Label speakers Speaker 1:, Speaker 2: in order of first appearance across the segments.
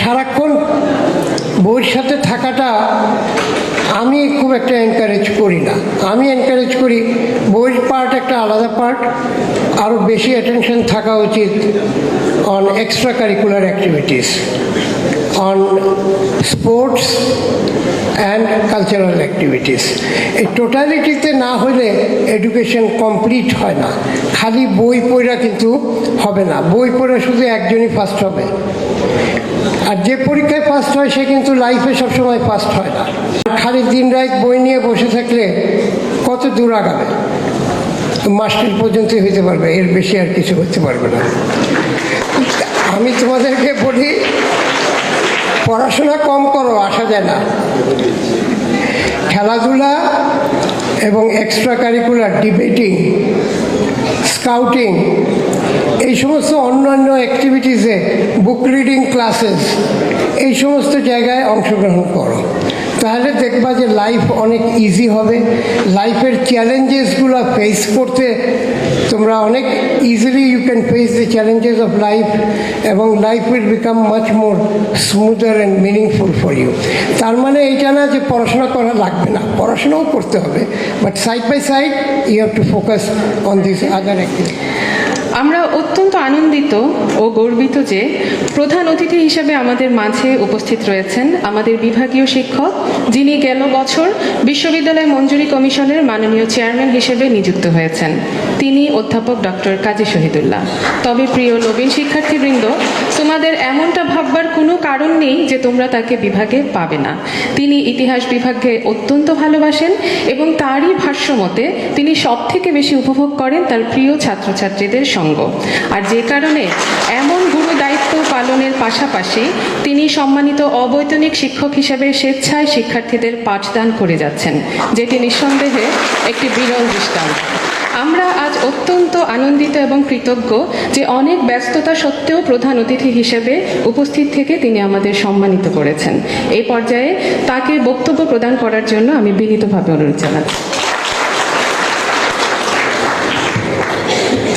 Speaker 1: সারাক্ষণ বইয়ের সাথে থাকাটা আমি খুব একটা এনকারেজ করি না। আমি এনকারেজ করি বইয়ের পার্ট একটা আলাদা পার্ট, আরও বেশি অ্যাটেনশন থাকা উচিত on extra curricular activities, on sports and cultural activities. এই টোটালিটিতে না হলে এডুকেশন কমপ্লিট হয় না। খালি বই পড়া কিন্তু হবে না। বই পড়া শুধু একজনই ফার্স্ট হবে, আর যে পরীক্ষায় ফার্স্ট হয় সে কিন্তু লাইফে সবসময় ফার্স্ট হয় না। খালি দিন রাত বই নিয়ে বসে থাকলে কত দূর আগাবে? মাস্টার পর্যন্তই হইতে পারবে, এর বেশি আর কিছু হতে পারবে না। আমি তোমাদেরকে বলি, পড়াশোনা কম করো, আসা যায় না। খেলাধুলা এবং এক্সট্রা কারিকুলার, ডিবেটিং, স্কাউটিং, এই সমস্ত অন্যান্য অ্যাক্টিভিটিসে, বুক রিডিং ক্লাসেস, এই সমস্ত জায়গায় অংশগ্রহণ করো। তাহলে দেখবা যে লাইফ অনেক ইজি হবে। লাইফের চ্যালেঞ্জেসগুলো ফেস করতে তোমরা অনেক easily you can face the challenges of life, এবং life will become much more smoother and meaningful for you. তার মানে এইটা না যে পড়াশোনা করা লাগবে না, পড়াশোনাও করতে হবে, but side by side you have to focus on this other activity.
Speaker 2: আমরা অত্যন্ত আনন্দিত ও গর্বিত যে প্রধান অতিথি হিসেবে আমাদের মাঝে উপস্থিত রয়েছেন আমাদের বিভাগীয় শিক্ষক, যিনি গেল বছর বিশ্ববিদ্যালয় মঞ্জুরি কমিশনের মাননীয় চেয়ারম্যান হিসেবে নিযুক্ত হয়েছেন। তিনি অধ্যাপক ডক্টর কাজী শহীদুল্লাহ। তবে প্রিয় নবীন শিক্ষার্থীবৃন্দ, তোমাদের এমনটা ভাববার কোনো কারণ নেই যে তোমরা তাকে বিভাগে পাবে না। তিনি ইতিহাস বিভাগকে অত্যন্ত ভালোবাসেন এবং তারই ভাষ্যমতে তিনি সব থেকে বেশি উপভোগ করেন তার প্রিয় ছাত্রছাত্রীদের সঙ্গ। আর যে কারণে এমন গুরু দায়িত্ব পালনের পাশাপাশি তিনি সম্মানিত অবৈতনিক শিক্ষক হিসেবে স্বেচ্ছায় শিক্ষার্থীদের পাঠদান করে যাচ্ছেন, যেটি নিঃসন্দেহে একটি বিরল দৃষ্টান্ত। আমরা আজ অত্যন্ত আনন্দিত এবং কৃতজ্ঞ যে অনেক ব্যস্ততা সত্ত্বেও প্রধান অতিথি হিসেবে উপস্থিত থেকে তিনি আমাদের সম্মানিত করেছেন। এই পর্যায়ে তাকে বক্তব্য প্রদান করার জন্য আমি বিনীতভাবে অনুরোধ জানাচ্ছি।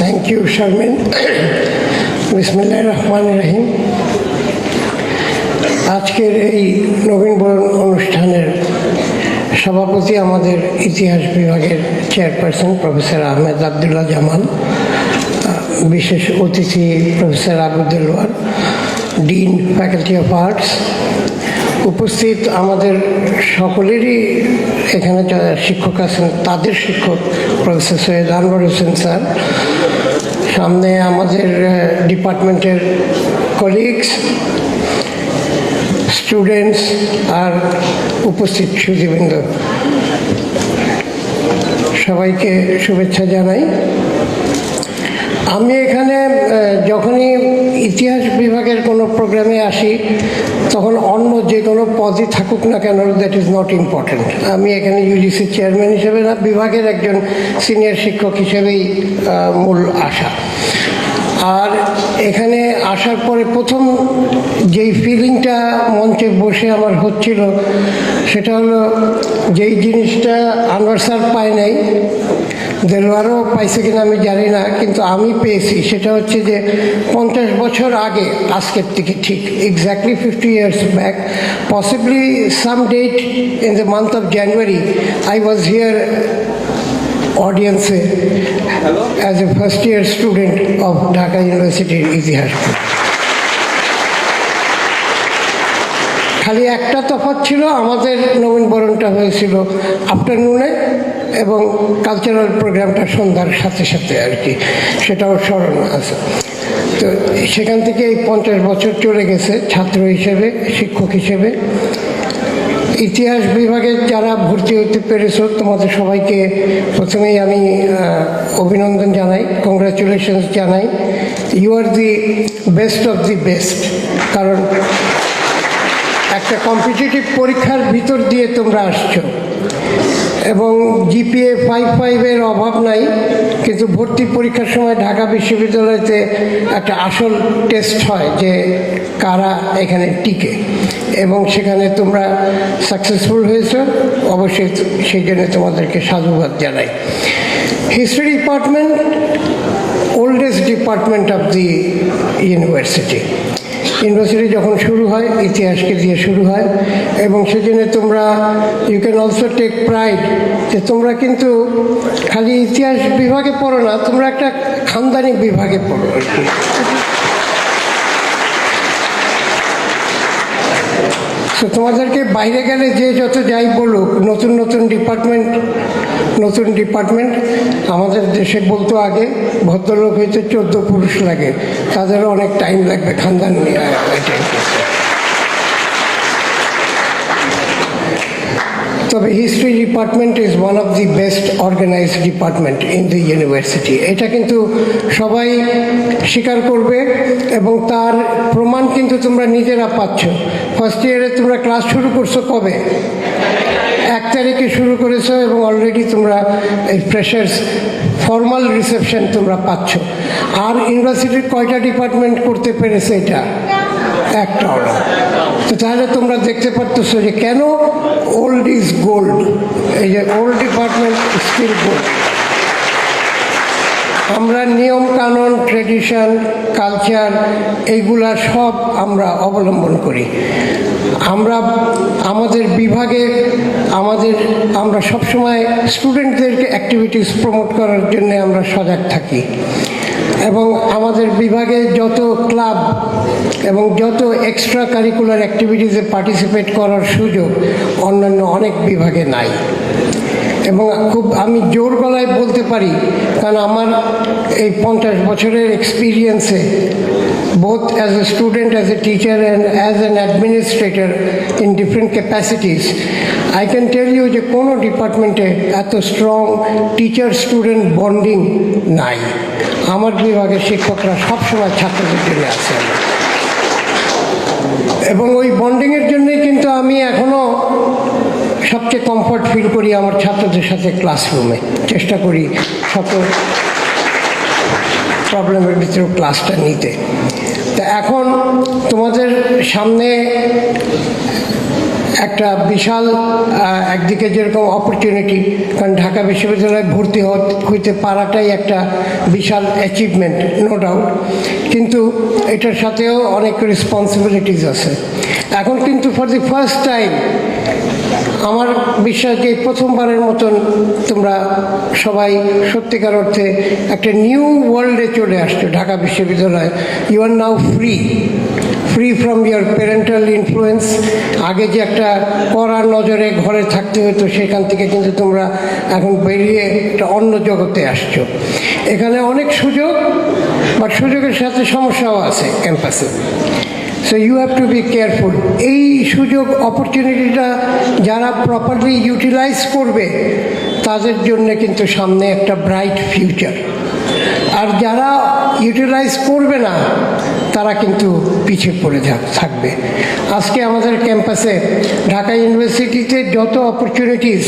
Speaker 1: Thank you Sharmin. বিসমিল্লাহির রহমানির রহিম। আজকের এই নবীনবরণ অনুষ্ঠানের সভাপতি আমাদের ইতিহাস বিভাগের চেয়ারপারসন প্রফেসর আহমেদ আবদুল্লাহ জামাল, বিশেষ অতিথি professor Abdullah, dean faculty of arts, উপস্থিত আমাদের সকলেরই এখানে যারা শিক্ষক আছেন তাদের শিক্ষক প্রফেসর সৈয়দ আনোয়ার হোসেন স্যার, সামনে আমাদের ডিপার্টমেন্টের কলিগস, স্টুডেন্টস আর উপস্থিত সুধীবৃন্দ, সবাইকে শুভেচ্ছা জানাই। আমি এখানে যখনই ইতিহাস বিভাগের কোনো প্রোগ্রামে আসি তখন অন্য যে কোনো পদই থাকুক না কেন, দ্যাট ইজ নট ইম্পর্ট্যান্ট। আমি এখানে ইউজিসি চেয়ারম্যান হিসেবে না, বিভাগের একজন সিনিয়র শিক্ষক হিসেবেই মূল আশা। আর এখানে আসার পরে প্রথম যেই ফিলিংটা মঞ্চে বসে আমার হচ্ছিল সেটা হলো, যেই জিনিসটা আনোয়ার স্যার পায় নাই, দেলোয়ারও পাইছে কিনা আমি জানি না, কিন্তু আমি পেয়েছি। সেটা হচ্ছে যে 50 বছর আগে আজকের থেকে, ঠিক exactly 50 years back, possibly some date in the month of January, I was here audience as a first year student of Dhaka University ইতিহাস। খালি একটা তফাৎ ছিল, আমাদের নবীনবরণটা হয়েছিল আফটারনুনে এবং কালচারাল প্রোগ্রামটা সন্ধ্যার সাথে সাথে আর কি, সেটাও স্মরণ আছে। তো সেখান থেকে এই 50 বছর চলে গেছে ছাত্র হিসেবে, শিক্ষক হিসেবে। ইতিহাস বিভাগে যারা ভর্তি হতে পেরেছ তোমাদের সবাইকে প্রথমেই আমি অভিনন্দন জানাই, কংগ্রাচুলেশনস জানাই। You are the best of the best. কারণ একটা কম্পিটিটিভ পরীক্ষার ভিতর দিয়ে তোমরা আসছো এবং জিপিএ 5.5-এর অভাব নাই, কিন্তু ভর্তি পরীক্ষার সময় ঢাকা বিশ্ববিদ্যালয়তে একটা আসল টেস্ট হয় যে কারা এখানে টিকে, এবং সেখানে তোমরা সাকসেসফুল হয়েছো। অবশ্যই সেই জন্য তোমাদেরকে সাধুবাদ জানাই। History department, oldest department of the university, university যখন শুরু হয় ইতিহাসকে দিয়ে শুরু হয়, এবং সেজন্য তোমরা you can also take pride যে তোমরা কিন্তু খালি ইতিহাস বিভাগে পড়ো না, তোমরা একটা খানদানি বিভাগে পড়ো আর কি। তো তোমাদেরকে বাইরে গেলে যে যত যাই বলুক, নতুন নতুন ডিপার্টমেন্ট আমাদের দেশে বলতো আগে ভদ্রলোক হইতে 14 পুরুষ লাগে, তাদেরও অনেক টাইম লাগবে খানদান এটাই। তবে history department is one of the best organized department in the university. এটা কিন্তু সবাই স্বীকার করবে, এবং তার প্রমাণ কিন্তু তোমরা নিজেরা পাচ্ছ। ফার্স্ট ইয়ারে তোমরা ক্লাস শুরু করছো কবে? 1 তারিখে শুরু করেছো, এবং অলরেডি তোমরা এই ফ্রেশার্স ফর্মাল রিসেপশন তোমরা পাচ্ছ। আর ইউনিভার্সিটির কয়টা ডিপার্টমেন্ট করতে পেরেছে এটা? একটাও না। তো তাহলে তোমরা দেখতে পারতেছো যে কেন ওল্ড ইজ গোল্ড, এই যে ওল্ড ডিপার্টমেন্ট স্টিল গোল্ড। আমরা নিয়ম কানুন, ট্রেডিশন, কালচার এইগুলা সব আমরা অবলম্বন করি। আমরা আমাদের বিভাগে আমরা সবসময় স্টুডেন্টদেরকে অ্যাক্টিভিটিস প্রমোট করার জন্য আমরা সজাগ থাকি, এবং আমাদের বিভাগে যত ক্লাব এবং যত এক্সট্রা কারিকুলার অ্যাক্টিভিটিসে পার্টিসিপেট করার সুযোগ অন্যান্য অনেক বিভাগে নাই। এবং আমি জোর গলায় বলতে পারি, কারণ আমার এই 50 বছরের এক্সপিরিয়েন্সে both as a student, as a teacher and as an administrator in different capacities, I can tell you যে কোনো ডিপার্টমেন্টে এত স্ট্রং টিচার স্টুডেন্ট বন্ডিং নাই। আমার বিভাগের শিক্ষকরা সবসময় ছাত্রদের জন্য আছে, এবং ওই বন্ডিংয়ের জন্যই কিন্তু আমি এখনও সবচেয়ে কমফর্ট ফিল করি আমার ছাত্রদের সাথে ক্লাসরুমে। চেষ্টা করি সকল প্রবলেমের ভিতরেও ক্লাসটা নিতে। তা এখন তোমাদের সামনে একটা বিশাল একদিকে যেরকম অপরচুনিটি, কারণ ঢাকা বিশ্ববিদ্যালয়ে ভর্তি হইতে পারাটাই একটা বিশাল অ্যাচিভমেন্ট, নো ডাউট, কিন্তু এটার সাথেও অনেক রেসপন্সিবিলিটিস আছে। এখন কিন্তু ফর দি ফার্স্ট টাইম আমার বিশ্বাস যে প্রথমবারের মতন তোমরা সবাই সত্যিকার অর্থে একটা নিউ ওয়ার্ল্ডে চলে আসছো। ঢাকা বিশ্ববিদ্যালয়, you are now free from your parental influence. আগে যে একটা কড়া নজরে ঘরে থাকতে হতো, সেখান থেকে কিন্তু তোমরা এখন বেরিয়ে একটা অন্য জগতে আসছো। এখানে অনেক সুযোগ, বাট সুযোগের সাথে সমস্যাও আছে ক্যাম্পাসে। So you have to be careful. এই সুযোগ অপরচুনিটিটা যারা প্রপারলি ইউটিলাইজ করবে তাদের জন্য কিন্তু সামনে একটা ব্রাইট ফিউচার, আর যারা ইউটিলাইজ করবে না তারা কিন্তু পিছিয়ে পড়ে থাকবে। আজকে আমাদের ক্যাম্পাসে ঢাকা ইউনিভার্সিটিতে যত অপরচুনিটিস,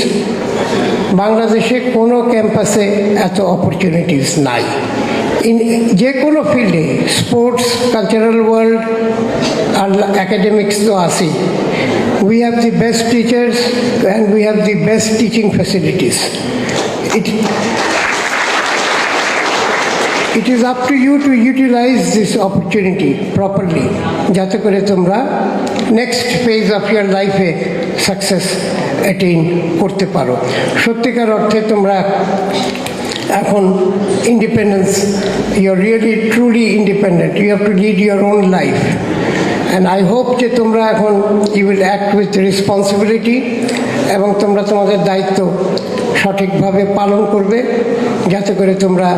Speaker 1: বাংলাদেশে কোনো ক্যাম্পাসে এত অপরচুনিটিস নাই। যে কোনো ফিল্ডে, স্পোর্টস, কালচারাল ওয়ার্ল্ড আর অ্যাকাডেমিক্স তো আছেই। We have the best teachers and we have the best teaching facilities. It is up to you to utilize this opportunity properly, যাতে করে তোমরা নেক্সট ফেজ অফ ইয়ার লাইফে সাকসেস অ্যাটেইন করতে পারো। সত্যিকার অর্থে তোমরা এখন independence, you are really truly independent, you have to lead your own life, and I hope যে তোমরা এখন you will act with responsibility, এবং তোমরা তোমাদের দায়িত্ব সঠিকভাবে পালন করবে, যাতে করে তোমরা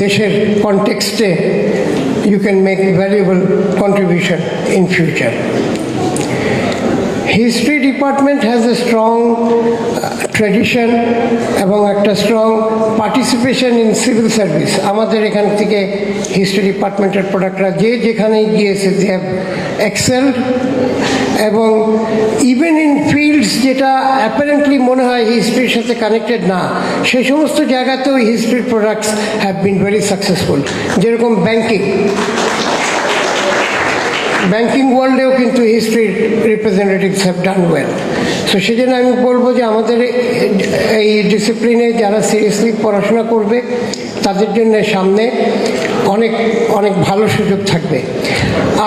Speaker 1: দেশের কনটেক্সটে you can make valuable contribution in future. History department has a strong tradition এবং একটা strong participation in civil service. আমাদের এখান থেকে হিস্ট্রি ডিপার্টমেন্টের প্রোডাক্টরা যে যেখানেই গিয়েছে দে হ্যাভ এক্সেলড, এবং ইভেন ইন ফিল্ডস যেটা অ্যাপারেন্টলি মনে হয় হিস্ট্রির সাথে কানেক্টেড না, সেই সমস্ত জায়গাতেও হিস্ট্রির products have been very successful. যেরকম ব্যাংকিং ওয়ার্ল্ডেও কিন্তু হিস্ট্রির representatives have done well. So সেই জন্য আমি বলবো যে আমাদের এই ডিসিপ্লিনে যারা সিরিয়াসলি পড়াশোনা করবে তাদের জন্য সামনে অনেক অনেক ভালো সুযোগ থাকবে।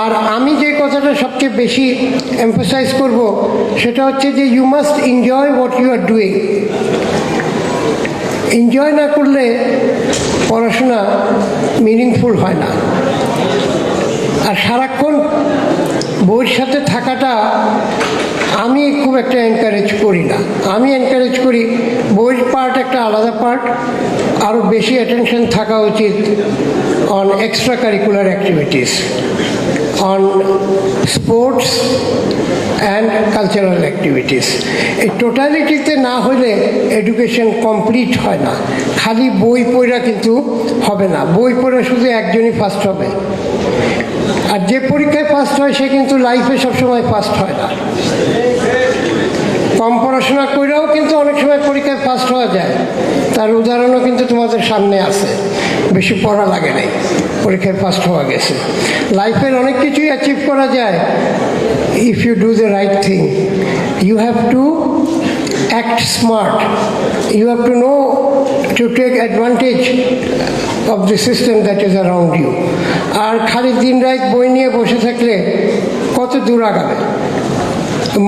Speaker 1: আর আমি যে কথাটা সবচেয়ে বেশি এমফাসাইজ করব সেটা হচ্ছে যে you must enjoy what you are doing. Enjoy না করলে পড়াশোনা মিনিংফুল হয় না। আর সারাক্ষণ বইয়ের সাথে থাকাটা আমি খুব একটা এনকারেজ করি না। আমি এনকারেজ করি বইয়ের পার্ট একটা আলাদা পার্ট, আরও বেশি অ্যাটেনশন থাকা উচিত on extra curricular activities, on sports and cultural activities. এই টোটালিটিতে না হলে এডুকেশন কমপ্লিট হয় না। খালি বই পড়া কিন্তু হবে না। বই পড়া শুধু একজনই ফার্স্ট হবে, আর যে পরীক্ষায় ফার্স্ট হয় সে কিন্তু লাইফে সবসময় ফার্স্ট হয় না। কম পড়াশোনা করেও কিন্তু অনেক সময় পরীক্ষায় ফার্স্ট হওয়া যায়। তার উদাহরণও কিন্তু তোমাদের সামনে আছে। বেশি পড়া লাগে নাই, পরীক্ষায় ফার্স্ট হওয়া গেছে। লাইফের অনেক কিছুই অ্যাচিভ করা যায় if you do the right thing. You have to act smart. You have to know to take advantage of the system that is around you. আর খালি দিন রাত বই নিয়ে বসে থাকলে কত দূর আগাবে?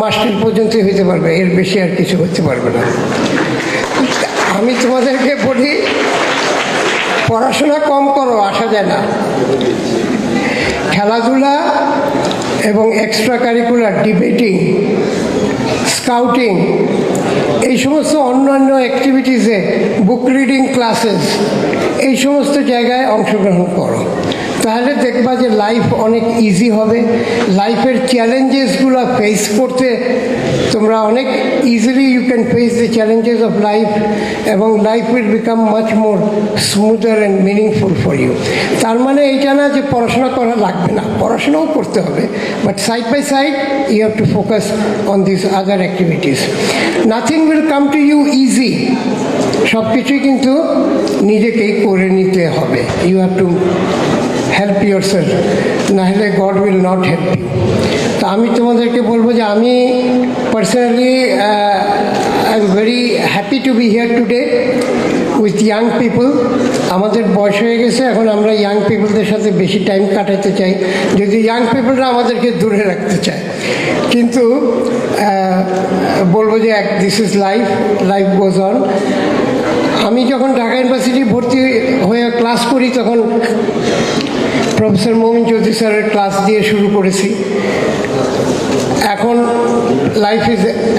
Speaker 1: মাস্টার পর্যন্তই হইতে পারবে, এর বেশি আর কিছু হতে পারবে না। আমি তোমাদেরকে বলি, পড়াশোনা কম করো, আসা যায় না। খেলাধুলা এবং এক্সট্রা কারিকুলার, ডিবেটিং, স্কাউটিং, এই সমস্ত অন্যান্য অ্যাক্টিভিটিসে, বুক রিডিং ক্লাসেস, এই সমস্ত জায়গায় অংশগ্রহণ করো। তাহলে দেখবা যে লাইফ অনেক ইজি হবে। লাইফের চ্যালেঞ্জেসগুলো ফেস করতে তোমরা অনেক easily you can face the challenges of life, এবং life will become much more smoother and meaningful for you. তার মানে এইটা না যে পড়াশোনা করা লাগবে না, পড়াশোনাও করতে হবে, but side by side you have to focus on this other activities. Nothing will come to you easy. সব কিছুই কিন্তু নিজেকেই করে নিতে হবে। You have to help yourself, নাহলে God will not help you. তা আমি তোমাদেরকে বলবো যে আমি personally I am very happy to be here today with young people. আমাদের বয়স হয়ে গেছে, এখন আমরা ইয়াং পিপলদের সাথে বেশি টাইম কাটাতে চাই, যদি ইয়াং পিপলরা আমাদেরকে দূরে রাখতে চায়। কিন্তু বলবো যে this is life, life goes on. আমি যখন ঢাকা ইউনিভার্সিটি ভর্তি হয়ে ক্লাস করি তখন প্রফেসর মমিন চৌধুরী স্যারের ক্লাস দিয়ে শুরু করেছি। এখন লাইফ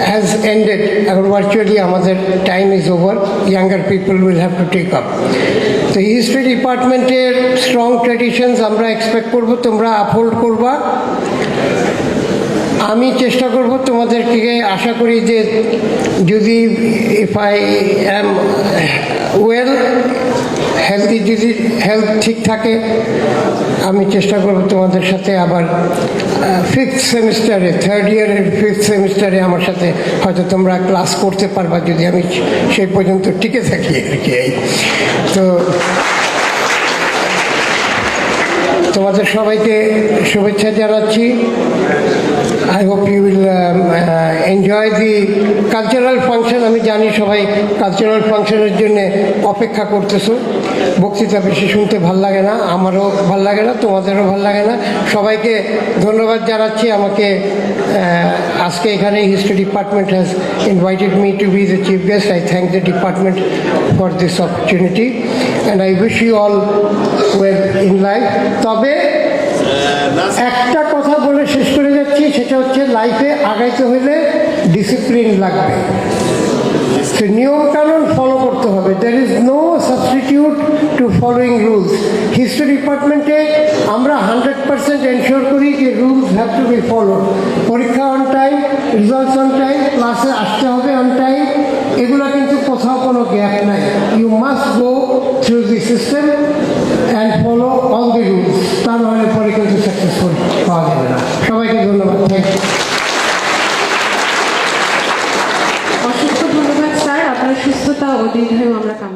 Speaker 1: হ্যাজ এন্ডেড, এখন ভার্চুয়ালি আমাদের time is over. Younger people will have to take up. তো হিস্ট্রি ডিপার্টমেন্টের স্ট্রং ট্র্যাডিশনস আমরা এক্সপেক্ট করব, তোমরা আপহোল্ড করবা। আমি চেষ্টা করব তোমাদেরকে, আশা করি যে যদি if I am well, healthy, যদি হেলথ ঠিক থাকে, আমি চেষ্টা করব তোমাদের সাথে আবার ফিফথ সেমিস্টারে, থার্ড ইয়ারের ফিফথ সেমিস্টারে আমার সাথে হয়তো তোমরা ক্লাস করতে পারবা, যদি আমি সেই পর্যন্ত টিকে থাকি আর কি। তো তোমাদের সবাইকে শুভেচ্ছা জানাচ্ছি। I hope you will enjoy the cultural function. আমি জানি সবাই কালচারাল ফাংশনের জন্য অপেক্ষা করতেছো। বক্তৃতা বেশি শুনতে ভাল লাগে না, আমারও ভাল লাগে না, তোমাদেরও ভাল লাগে না। সবাইকে ধন্যবাদ জানাচ্ছি। আমাকে আজকে এখানে history department has invited me to be the chief guest. I thank the department for this opportunity and I wish you all well in life. তবে একটা কথা বলে শেষ করে যাচ্ছি, সেটা হচ্ছে লাইফে আগাইতে হলে ডিসিপ্লিন লাগবে, নিয়ম কানুন ফলো করতে হবে। There is no substitute to following rules. History ডিপার্টমেন্টে আমরা 100% এনশিওর করি যে rules have to be followed. পরীক্ষা on time, results on time, ক্লাসে আসতে হবে অন টাইম, এগুলো কিন্তু কোথাও কোনো গ্যাপ নাই। You must go through the system and follow all the rules, তা নাহলে পরে কিন্তু সাকসেসফুল পাওয়া যাবে না। সবাইকে ধন্যবাদ, থ্যাংক ইউ।
Speaker 2: অসংখ্য ধন্যবাদ স্যার, আপনার সুস্থতা ও দীর্ঘায়ু আমরা কামনা